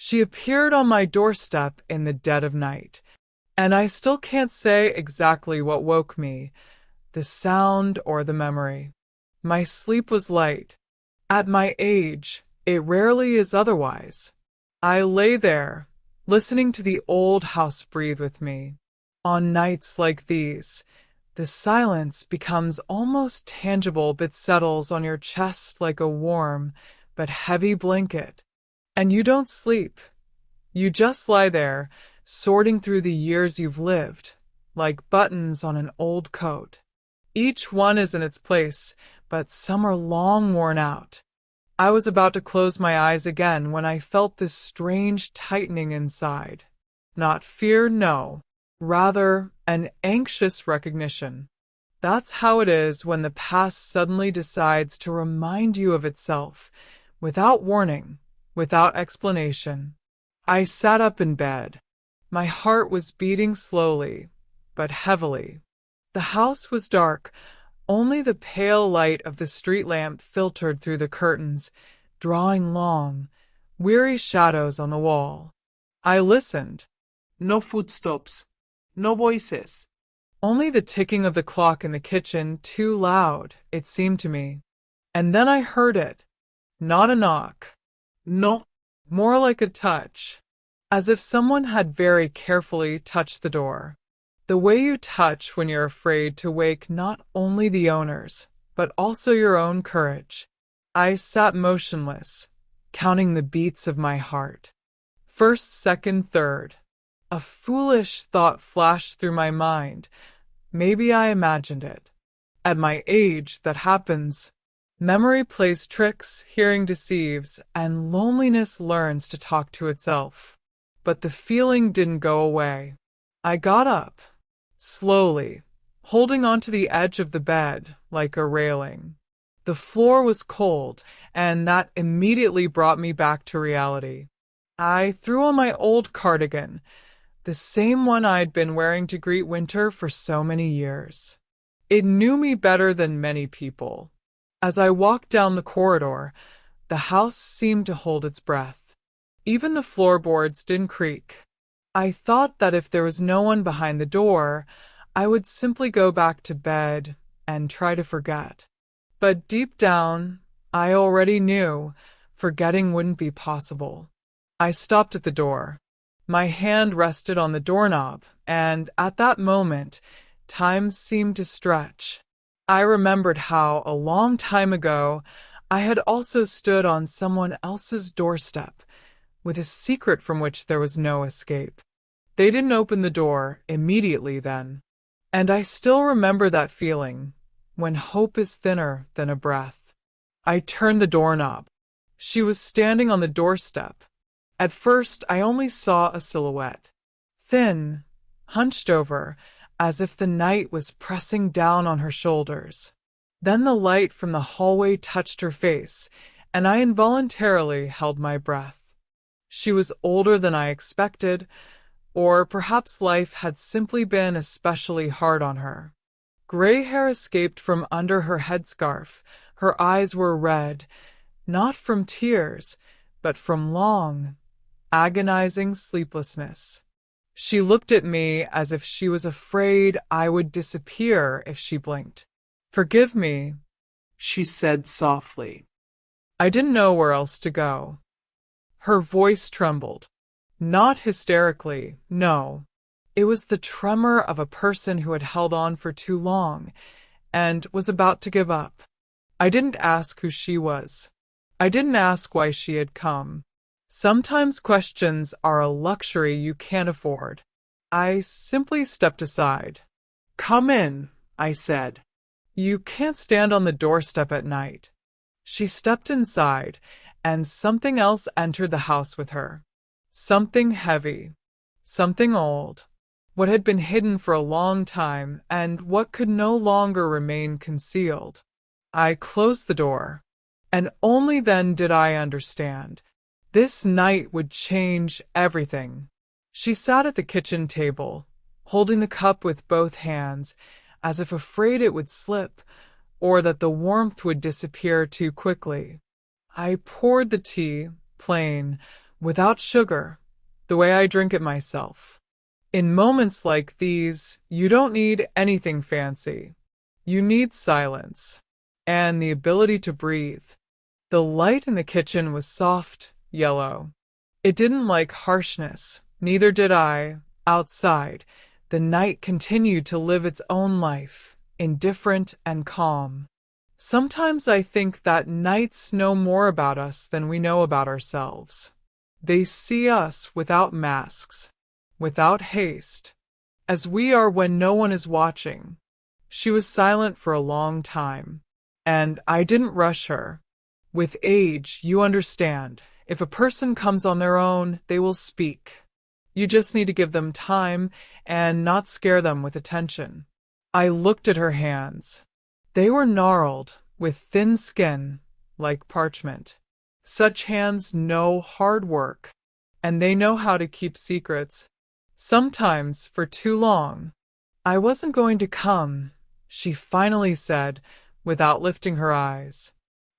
She appeared on my doorstep in the dead of night, and I still can't say exactly what woke me, the sound or the memory. My sleep was light. At my age, it rarely is otherwise. I lay there, listening to the old house breathe with me. On nights like these, the silence becomes almost tangible but settles on your chest like a warm but heavy blanket. And you don't sleep. You just lie there, sorting through the years you've lived, like buttons on an old coat. Each one is in its place, but some are long worn out. I was about to close my eyes again when I felt this strange tightening inside. Not fear, no. Rather, an anxious recognition. That's how it is when the past suddenly decides to remind you of itself, without warning, without explanation. I sat up in bed. My heart was beating slowly, but heavily. The house was dark. Only the pale light of the street lamp filtered through the curtains, drawing long, weary shadows on the wall. I listened. No footsteps. No voices. Only the ticking of the clock in the kitchen, too loud, it seemed to me. And then I heard it. Not a knock. No. More like a touch. As if someone had very carefully touched the door. The way you touch when you're afraid to wake not only the owners, but also your own courage. I sat motionless, counting the beats of my heart. First, second, third. A foolish thought flashed through my mind. Maybe I imagined it. At my age, that happens. Memory plays tricks, hearing deceives, and loneliness learns to talk to itself. But the feeling didn't go away. I got up, slowly, holding onto the edge of the bed like a railing. The floor was cold, and that immediately brought me back to reality. I threw on my old cardigan, the same one I'd been wearing to greet winter for so many years. It knew me better than many people. As I walked down the corridor, the house seemed to hold its breath. Even the floorboards didn't creak. I thought that if there was no one behind the door, I would simply go back to bed and try to forget. But deep down, I already knew forgetting wouldn't be possible. I stopped at the door. My hand rested on the doorknob, and at that moment, time seemed to stretch. I remembered how, a long time ago, I had also stood on someone else's doorstep, with a secret from which there was no escape. They didn't open the door immediately then. And I still remember that feeling, when hope is thinner than a breath. I turned the doorknob. She was standing on the doorstep. At first, I only saw a silhouette. Thin, hunched over, as if the night was pressing down on her shoulders. Then the light from the hallway touched her face, and I involuntarily held my breath. She was older than I expected, or perhaps life had simply been especially hard on her. Gray hair escaped from under her headscarf. Her eyes were red, not from tears, but from long, agonizing sleeplessness. She looked at me as if she was afraid I would disappear if she blinked. "Forgive me," she said softly. I didn't know where else to go. Her voice trembled. Not hysterically, no. It was the tremor of a person who had held on for too long and was about to give up. I didn't ask who she was. I didn't ask why she had come. Sometimes questions are a luxury you can't afford. I simply stepped aside. "Come in," I said. "You can't stand on the doorstep at night." She stepped inside, and something else entered the house with her. Something heavy, something old, what had been hidden for a long time and what could no longer remain concealed. I closed the door, and only then did I understand. This night would change everything. She sat at the kitchen table, holding the cup with both hands, as if afraid it would slip, or that the warmth would disappear too quickly. I poured the tea, plain, without sugar, the way I drink it myself. In moments like these, you don't need anything fancy. You need silence and the ability to breathe. The light in the kitchen was soft, yellow. It didn't like harshness, neither did I. Outside, the night continued to live its own life, indifferent and calm. Sometimes I think that nights know more about us than we know about ourselves. They see us without masks, without haste, as we are when no one is watching. She was silent for a long time, and I didn't rush her. With age, you understand, if a person comes on their own, they will speak. You just need to give them time and not scare them with attention. I looked at her hands. They were gnarled, with thin skin, like parchment. Such hands know hard work, and they know how to keep secrets, sometimes for too long. I wasn't going to come, she finally said, without lifting her eyes.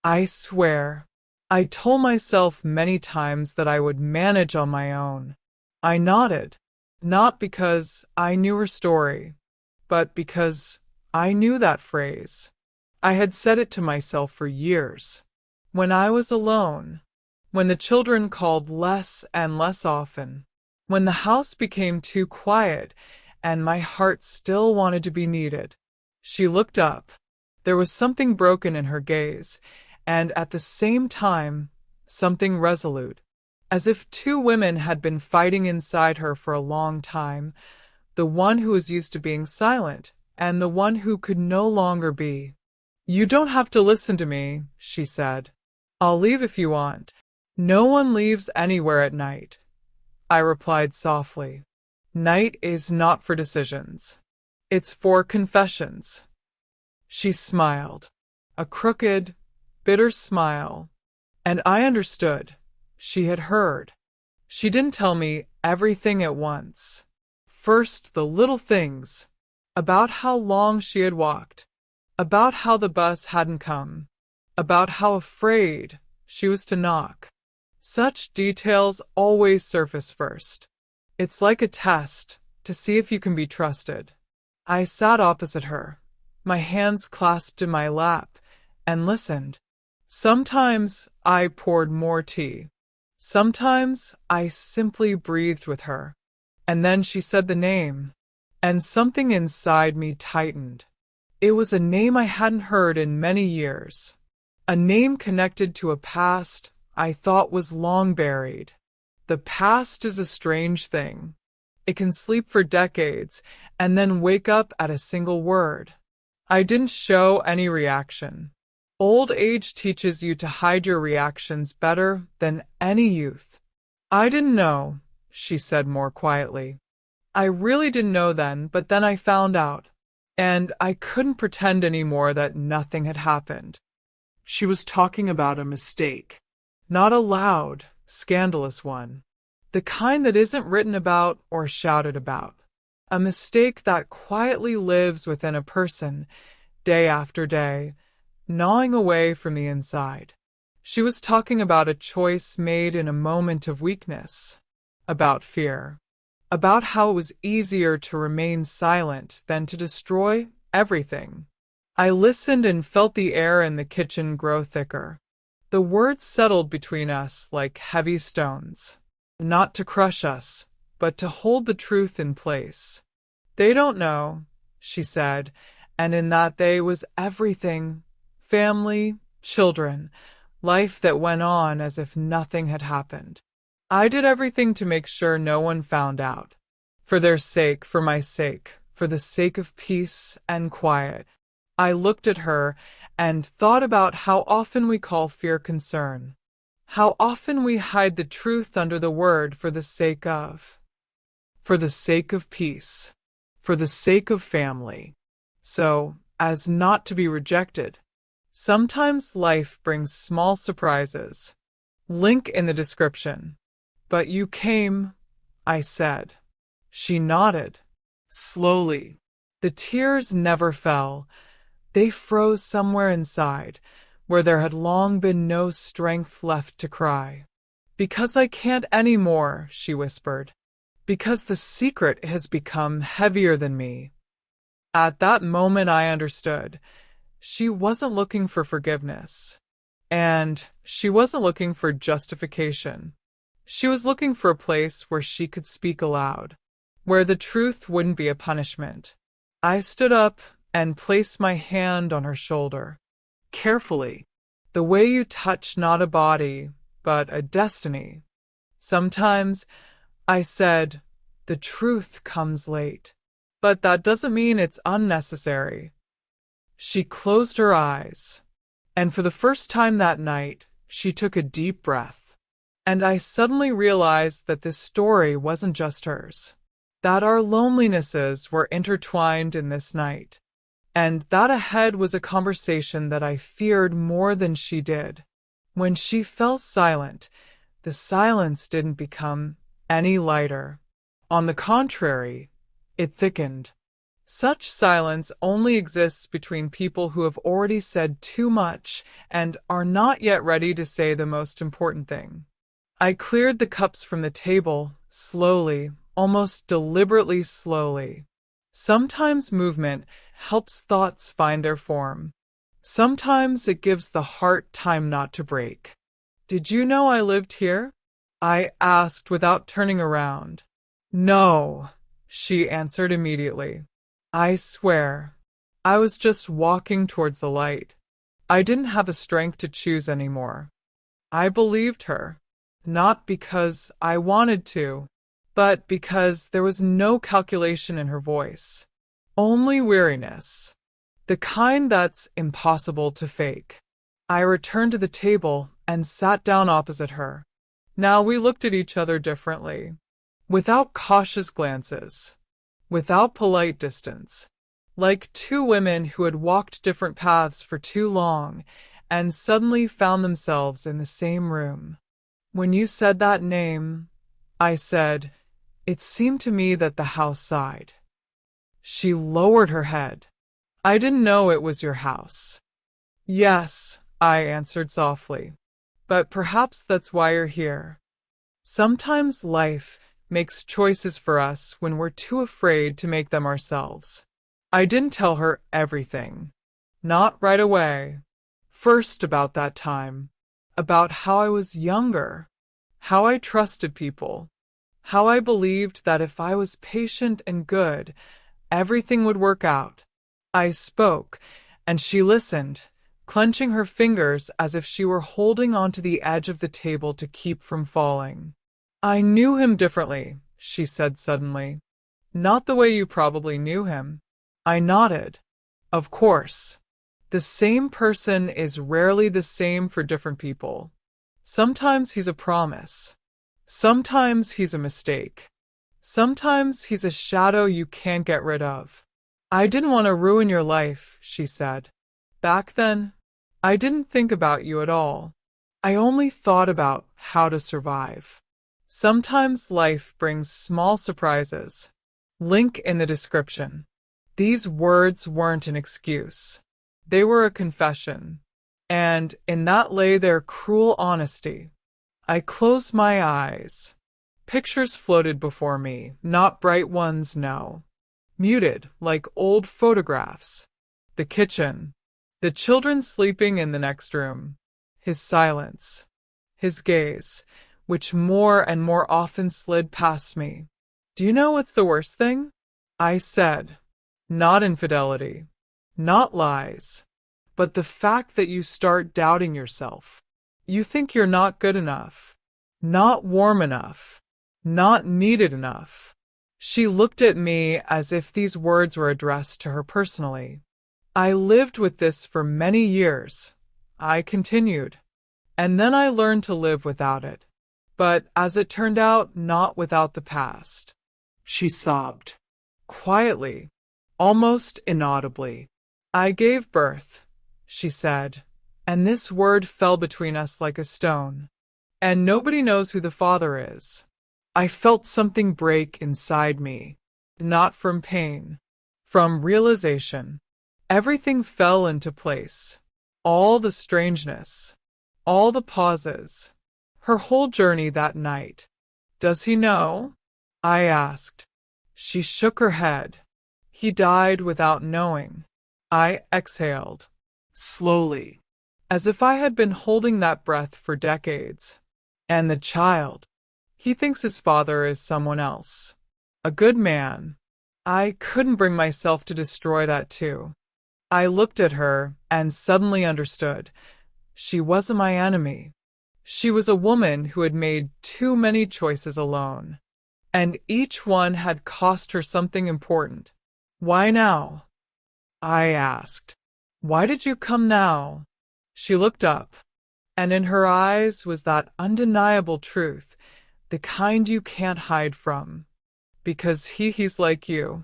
I swear. I told myself many times that I would manage on my own. I nodded, not because I knew her story, but because I knew that phrase. I had said it to myself for years. When I was alone, when the children called less and less often, when the house became too quiet and my heart still wanted to be needed. She looked up. There was something broken in her gaze, and at the same time, something resolute. As if two women had been fighting inside her for a long time, the one who was used to being silent, and the one who could no longer be. You don't have to listen to me, she said. I'll leave if you want. No one leaves anywhere at night, I replied softly. Night is not for decisions. It's for confessions. She smiled, a crooked, bitter smile, and I understood. She had heard. She didn't tell me everything at once. First, the little things, about how long she had walked, about how the bus hadn't come, about how afraid she was to knock. Such details always surface first. It's like a test to see if you can be trusted. I sat opposite her, my hands clasped in my lap, and listened. Sometimes I poured more tea. Sometimes I simply breathed with her. And then she said the name, and something inside me tightened. It was a name I hadn't heard in many years. A name connected to a past I thought was long buried. The past is a strange thing. It can sleep for decades and then wake up at a single word. I didn't show any reaction. Old age teaches you to hide your reactions better than any youth. I didn't know, she said more quietly. I really didn't know then, but then I found out. And I couldn't pretend anymore that nothing had happened. She was talking about a mistake. Not a loud, scandalous one. The kind that isn't written about or shouted about. A mistake that quietly lives within a person, day after day, gnawing away from the inside. She was talking about a choice made in a moment of weakness, about fear, about how it was easier to remain silent than to destroy everything. I listened and felt the air in the kitchen grow thicker. The words settled between us like heavy stones, not to crush us, but to hold the truth in place. They don't know, she said, and in that they was everything. Family, children, life that went on as if nothing had happened. I did everything to make sure no one found out. For their sake, for my sake, for the sake of peace and quiet. I looked at her and thought about how often we call fear concern. How often we hide the truth under the word for the sake of. For the sake of peace. For the sake of family. So, as not to be rejected. Sometimes life brings small surprises. Link in the description. But you came, I said. She nodded. Slowly. The tears never fell. They froze somewhere inside, where there had long been no strength left to cry. Because I can't anymore, she whispered. Because the secret has become heavier than me. At that moment I understood. She wasn't looking for forgiveness. And she wasn't looking for justification. She was looking for a place where she could speak aloud, where the truth wouldn't be a punishment. I stood up and placed my hand on her shoulder. Carefully, the way you touch not a body, but a destiny. Sometimes, I said, the truth comes late, but that doesn't mean it's unnecessary. She closed her eyes, and for the first time that night, she took a deep breath. And I suddenly realized that this story wasn't just hers, that our lonelinesses were intertwined in this night, and that ahead was a conversation that I feared more than she did. When she fell silent, the silence didn't become any lighter. On the contrary, it thickened. Such silence only exists between people who have already said too much and are not yet ready to say the most important thing. I cleared the cups from the table, slowly, almost deliberately slowly. Sometimes movement helps thoughts find their form. Sometimes it gives the heart time not to break. Did you know I lived here? I asked without turning around. No, she answered immediately. I swear. I was just walking towards the light. I didn't have the strength to choose anymore. I believed her. Not because I wanted to, but because there was no calculation in her voice. Only weariness. The kind that's impossible to fake. I returned to the table and sat down opposite her. Now we looked at each other differently. Without cautious glances. Without polite distance. Like two women who had walked different paths for too long and suddenly found themselves in the same room. When you said that name, I said, it seemed to me that the house sighed. She lowered her head. I didn't know it was your house. Yes, I answered softly. But perhaps that's why you're here. Sometimes life makes choices for us when we're too afraid to make them ourselves. I didn't tell her everything. Not right away. First about that time. About how I was younger, how I trusted people, how I believed that if I was patient and good, everything would work out. I spoke, and she listened, clenching her fingers as if she were holding onto the edge of the table to keep from falling. I knew him differently, she said suddenly. Not the way you probably knew him. I nodded. Of course. The same person is rarely the same for different people. Sometimes he's a promise. Sometimes he's a mistake. Sometimes he's a shadow you can't get rid of. I didn't want to ruin your life, she said. Back then, I didn't think about you at all. I only thought about how to survive. Sometimes life brings small surprises. Link in the description. These words weren't an excuse. They were a confession, and in that lay their cruel honesty. I closed my eyes. Pictures floated before me, not bright ones, no. Muted, like old photographs. The kitchen. The children sleeping in the next room. His silence. His gaze, which more and more often slid past me. Do you know what's the worst thing? I said. Not infidelity. Not lies, but the fact that you start doubting yourself. You think you're not good enough, not warm enough, not needed enough. She looked at me as if these words were addressed to her personally. I lived with this for many years. I continued. And then I learned to live without it. But as it turned out, not without the past. She sobbed. Quietly, almost inaudibly. I gave birth, she said, and this word fell between us like a stone. And nobody knows who the father is. I felt something break inside me, not from pain, from realization. Everything fell into place. All the strangeness, all the pauses, Her whole journey that night. Does he know? I asked. She shook her head. He died without knowing. I exhaled. Slowly, as if I had been holding that breath for decades. And the child. He thinks his father is someone else. A good man. I couldn't bring myself to destroy that too. I looked at her and suddenly understood. She wasn't my enemy. She was a woman who had made too many choices alone. And each one had cost her something important. Why now? I asked. Why did you come now? She looked up, and in her eyes was that undeniable truth, the kind you can't hide from. Because he's like you.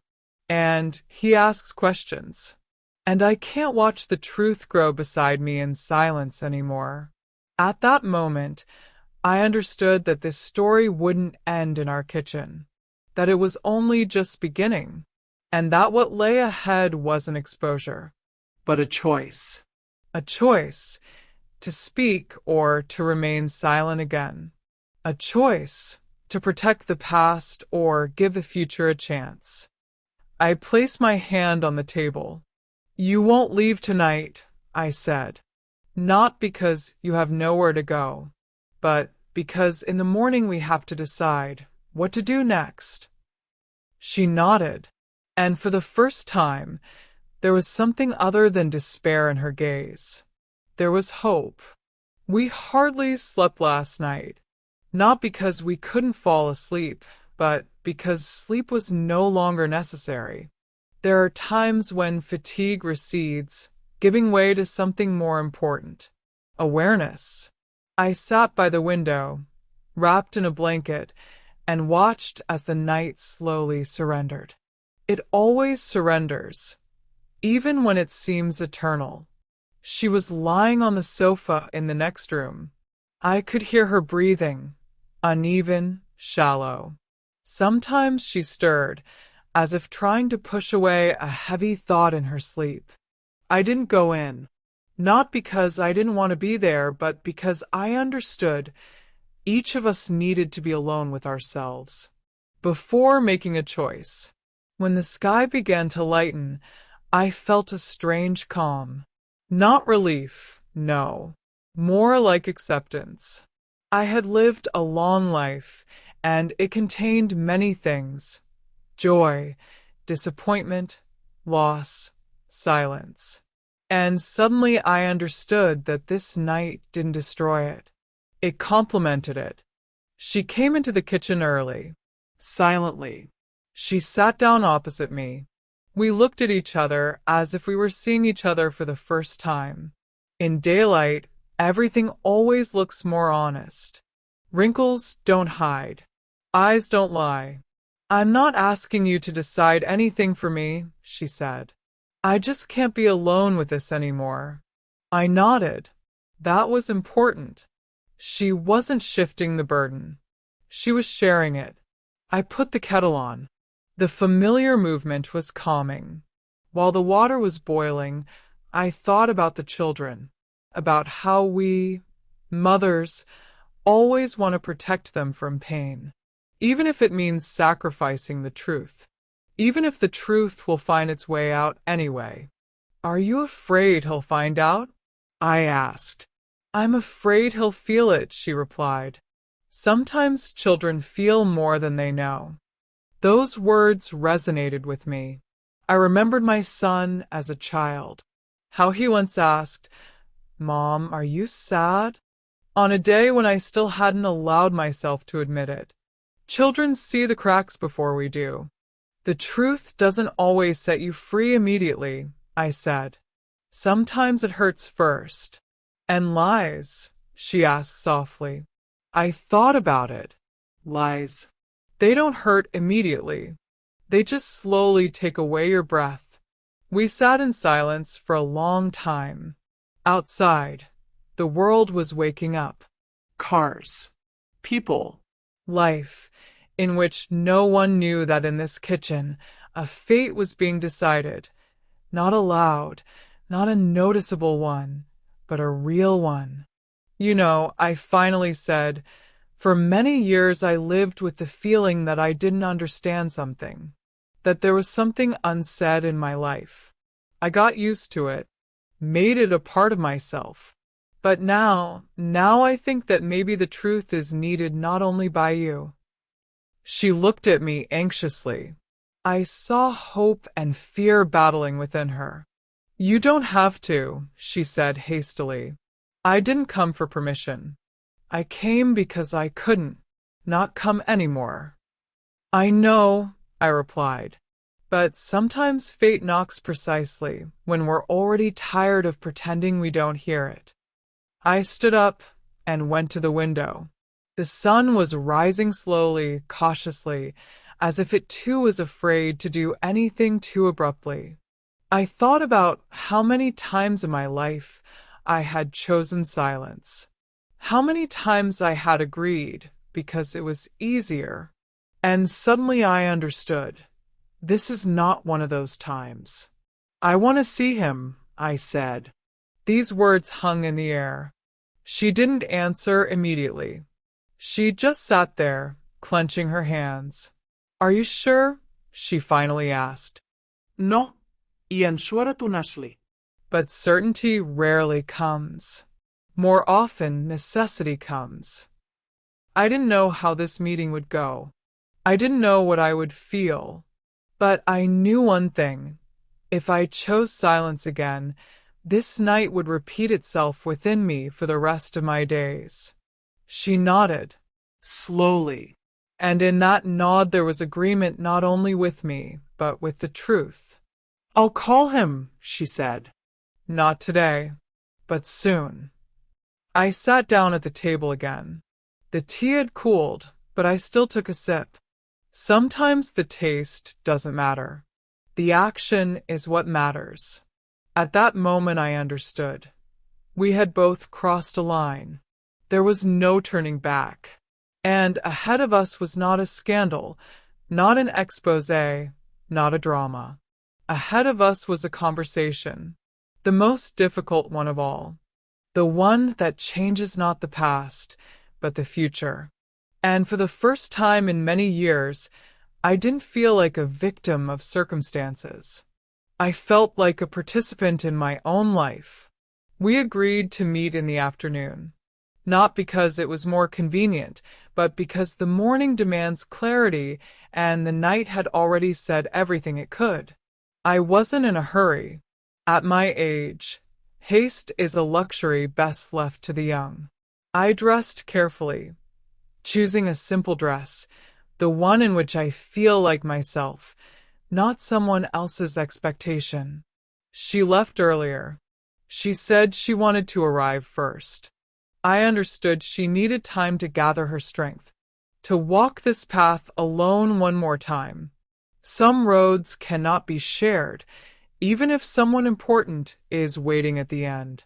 And he asks questions. And I can't watch the truth grow beside me in silence anymore. At that moment, I understood that this story wouldn't end in our kitchen, that it was only just beginning, and that what lay ahead wasn't exposure, but a choice. A choice to speak or to remain silent again. A choice to protect the past or give the future a chance. I placed my hand on the table. You won't leave tonight, I said. Not because you have nowhere to go, but because in the morning we have to decide what to do next. She nodded, and for the first time, there was something other than despair in her gaze. There was hope. We hardly slept last night, not because we couldn't fall asleep, but because sleep was no longer necessary. There are times when fatigue recedes, giving way to something more important. Awareness. I sat by the window, wrapped in a blanket, and watched as the night slowly surrendered. It always surrenders, even when it seems eternal. She was lying on the sofa in the next room. I could hear her breathing, uneven, shallow. Sometimes she stirred, as if trying to push away a heavy thought in her sleep. I didn't go in, not because I didn't want to be there, but because I understood each of us needed to be alone with ourselves before making a choice. When the sky began to lighten, I felt a strange calm. Not relief, no, more like acceptance. I had lived a long life, and it contained many things: joy, disappointment, loss, silence. And suddenly I understood that this night didn't destroy it. It complemented it. She came into the kitchen early, silently. She sat down opposite me. We looked at each other as if we were seeing each other for the first time. In daylight, everything always looks more honest. Wrinkles don't hide. Eyes don't lie. I'm not asking you to decide anything for me, she said. I just can't be alone with this anymore. I nodded. That was important. She wasn't shifting the burden. She was sharing it. I put the kettle on. The familiar movement was calming. While the water was boiling, I thought about the children, about how we, mothers, always want to protect them from pain, even if it means sacrificing the truth, even if the truth will find its way out anyway. Are you afraid he'll find out? I asked. I'm afraid he'll feel it, she replied. Sometimes children feel more than they know. Those words resonated with me. I remembered my son as a child, how he once asked, "Mom, are you sad?" on a day when I still hadn't allowed myself to admit it. Children see the cracks before we do. The truth doesn't always set you free immediately, I said. Sometimes it hurts first. And lies? She asked softly. I thought about it. Lies. They don't hurt immediately. They just slowly take away your breath. We sat in silence for a long time. Outside, the world was waking up. Cars. People. Life, in which no one knew that in this kitchen a fate was being decided. Not a loud, not a noticeable one, but a real one. I finally said, for many years I lived with the feeling that I didn't understand something, that there was something unsaid in my life. I got used to it, made it a part of myself. But now I think that maybe the truth is needed not only by you. She looked at me anxiously. I saw hope and fear battling within her. You don't have to, she said hastily. I didn't come for permission. I came because I couldn't not come anymore. I know, I replied, but sometimes fate knocks precisely when we're already tired of pretending we don't hear it. I stood up and went to the window. The sun was rising slowly, cautiously, as if it too was afraid to do anything too abruptly. I thought about how many times in my life I had chosen silence, how many times I had agreed because it was easier, and suddenly I understood. This is not one of those times. I want to see him, I said. These words hung in the air. She didn't answer immediately. She just sat there, clenching her hands. Are you sure? She finally asked. No, y ensurat honestly. But certainty rarely comes. More often, necessity comes. I didn't know how this meeting would go. I didn't know what I would feel. But I knew one thing. If I chose silence again, this night would repeat itself within me for the rest of my days. She nodded, Slowly. and in that nod there was agreement not only with me, but with the truth. I'll call him, she said. Not today, but soon. I sat down at the table again. The tea had cooled, but I still took a sip. Sometimes the taste doesn't matter. The action is what matters. At that moment I understood. We had both crossed a line. There was no turning back. And ahead of us was not a scandal, not an exposé, not a drama. Ahead of us was a conversation, the most difficult one of all, the one that changes not the past, but the future. And for the first time in many years, I didn't feel like a victim of circumstances. I felt like a participant in my own life. We agreed to meet in the afternoon, not because it was more convenient, but because the morning demands clarity and the night had already said everything it could. I wasn't in a hurry. At my age, haste is a luxury best left to the young. I dressed carefully, choosing a simple dress, the one in which I feel like myself, not someone else's expectation. She left earlier. She said she wanted to arrive first. I understood she needed time to gather her strength, to walk this path alone one more time. Some roads cannot be shared, even if someone important is waiting at the end.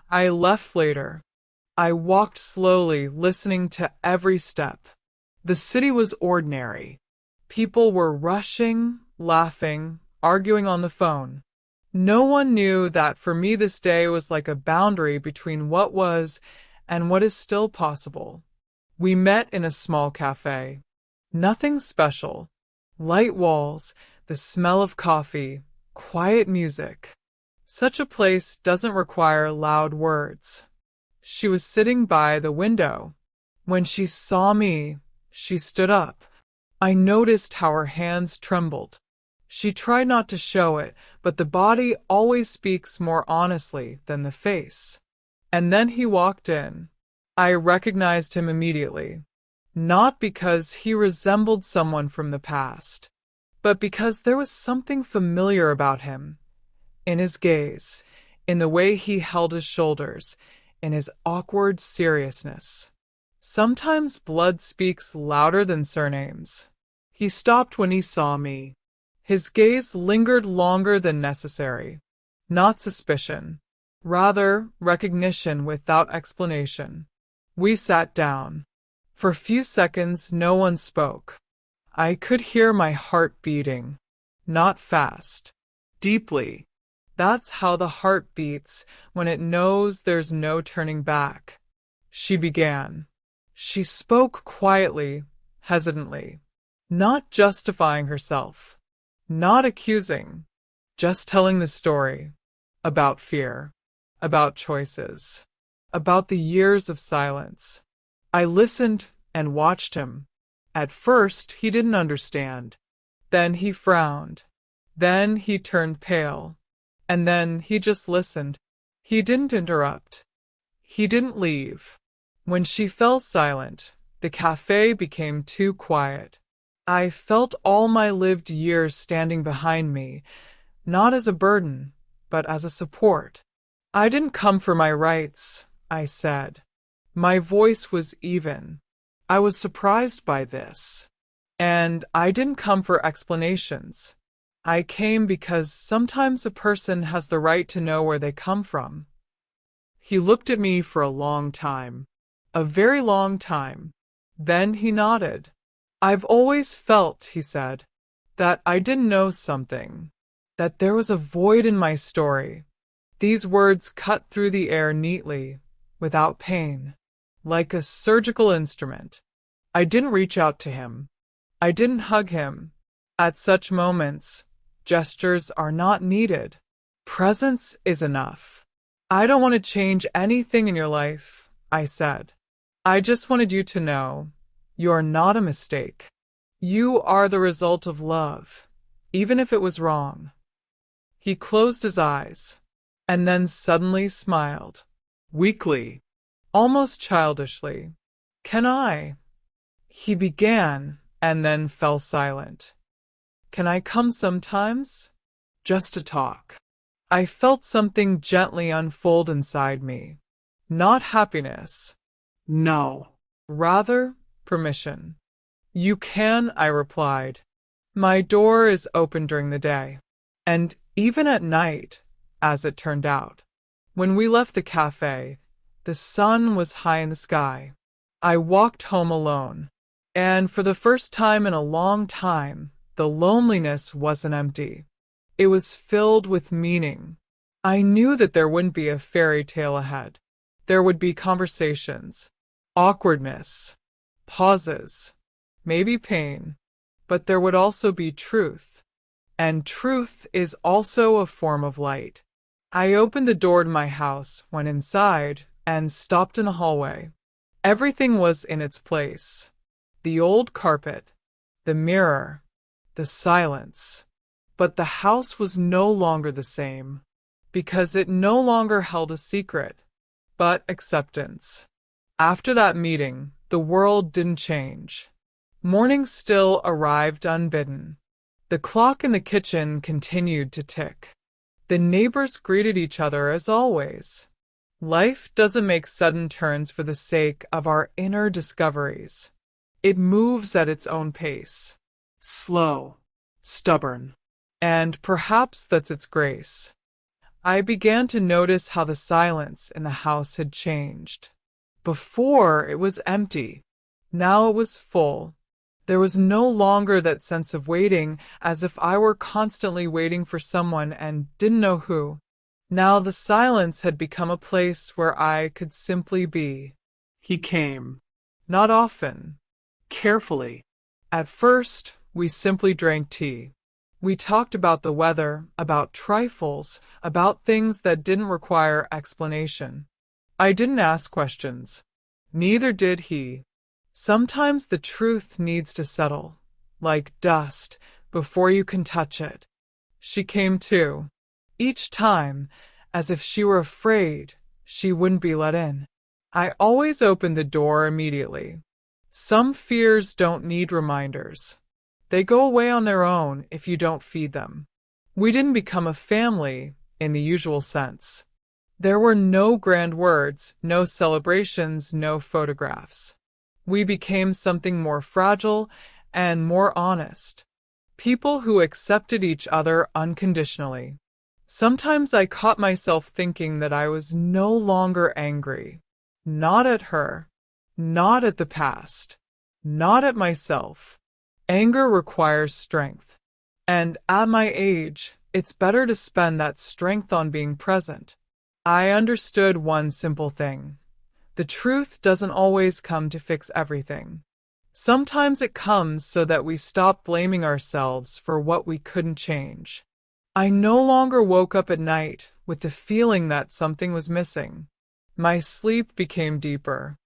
I left later. I walked slowly, listening to every step. The city was ordinary. People were rushing, laughing, arguing on the phone. No one knew that for me this day was like a boundary between what was and what is still possible. We met in a small cafe. Nothing special. Light walls, the smell of coffee, quiet music. Such a place doesn't require loud words. She was sitting by the window. When she saw me, she stood up. I noticed how her hands trembled. She tried not to show it, but the body always speaks more honestly than the face. And then he walked in. I recognized him immediately, not because he resembled someone from the past, but because there was something familiar about him, in his gaze, in the way he held his shoulders, in his awkward seriousness. Sometimes blood speaks louder than surnames. He stopped when he saw me. His gaze lingered longer than necessary. Not suspicion, rather recognition without explanation. We sat down. For a few seconds no one spoke. I could hear my heart beating. Not fast. Deeply. That's how the heart beats when it knows there's no turning back. she began. She spoke quietly, hesitantly, not justifying herself, not accusing, just telling the story about fear, about choices, about the years of silence. I listened and watched him. At first, he didn't understand. Then he frowned. Then he turned pale. And then he just listened. He didn't interrupt. He didn't leave. When she fell silent, the cafe became too quiet. I felt all my lived years standing behind me, not as a burden, but as a support. I didn't come for my rights, I said. My voice was even. I was surprised by this. And I didn't come for explanations. I came because sometimes a person has the right to know where they come from. He looked at me for a long time. A very long time. Then he nodded. I've always felt, he said, that I didn't know something. That there was a void in my story. These words cut through the air neatly, without pain, like a surgical instrument. I didn't reach out to him. I didn't hug him. At such moments, gestures are not needed. Presence is enough. I don't want to change anything in your life, I said. I just wanted you to know, you're not a mistake. You are the result of love, even if it was wrong. He closed his eyes, and then suddenly smiled, weakly, almost childishly. Can I? He began, and then fell silent. Can I come sometimes? Just to talk. I felt something gently unfold inside me. Not happiness. No. Rather, permission. You can, I replied. My door is open during the day. And even at night, as it turned out. When we left the cafe, the sun was high in the sky. I walked home alone. And for the first time in a long time, the loneliness wasn't empty. It was filled with meaning. I knew that there wouldn't be a fairy tale ahead. There would be conversations, awkwardness, pauses, maybe pain, but there would also be truth. And truth is also a form of light. I opened the door to my house, went inside, and stopped in a hallway. Everything was in its place. The old carpet, the mirror, the silence. But the house was no longer the same, because it no longer held a secret, but acceptance. After that meeting, the world didn't change. Morning still arrived unbidden. The clock in the kitchen continued to tick. The neighbors greeted each other as always. Life doesn't make sudden turns for the sake of our inner discoveries. It moves at its own pace. Slow. Stubborn. And perhaps that's its grace. I began to notice how the silence in the house had changed. Before, it was empty. Now it was full. There was no longer that sense of waiting, as if I were constantly waiting for someone and didn't know who. Now the silence had become a place where I could simply be. He came. Not often. Carefully. At first, we simply drank tea. We talked about the weather, about trifles, about things that didn't require explanation. I didn't ask questions. Neither did he. Sometimes the truth needs to settle, like dust, before you can touch it. She came too. Each time, as if she were afraid she wouldn't be let in. I always opened the door immediately. Some fears don't need reminders. They go away on their own if you don't feed them. We didn't become a family in the usual sense. There were no grand words, no celebrations, no photographs. We became something more fragile and more honest. People who accepted each other unconditionally. Sometimes I caught myself thinking that I was no longer angry. Not at her. Not at the past. Not at myself. Anger requires strength. And at my age, it's better to spend that strength on being present. I understood one simple thing. The truth doesn't always come to fix everything. Sometimes it comes so that we stop blaming ourselves for what we couldn't change. I no longer woke up at night with the feeling that something was missing. My sleep became deeper.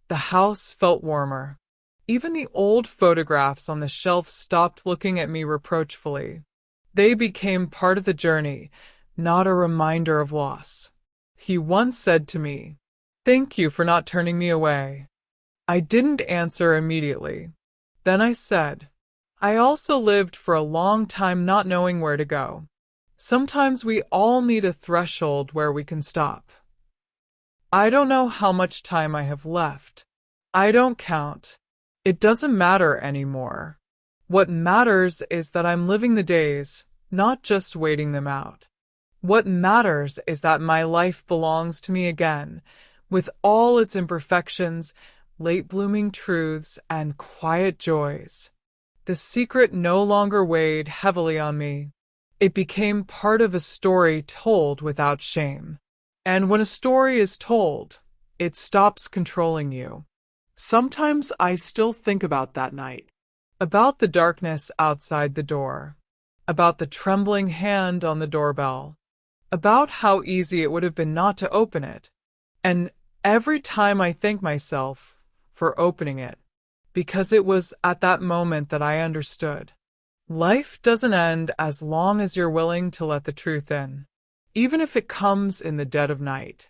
The house felt warmer. Even the old photographs on the shelf stopped looking at me reproachfully. They became part of the journey, not a reminder of loss. He once said to me, "Thank you for not turning me away." I didn't answer immediately. Then I said, "I also lived for a long time not knowing where to go." Sometimes we all need a threshold where we can stop. I don't know how much time I have left. I don't count. It doesn't matter anymore. What matters is that I'm living the days, not just waiting them out. What matters is that my life belongs to me again, with all its imperfections, late-blooming truths, and quiet joys. The secret no longer weighed heavily on me. It became part of a story told without shame. And when a story is told, it stops controlling you. Sometimes I still think about that night. About the darkness outside the door. About the trembling hand on the doorbell. About how easy it would have been not to open it. And every time I thank myself for opening it, because it was at that moment that I understood. Life doesn't end as long as you're willing to let the truth in, even if it comes in the dead of night.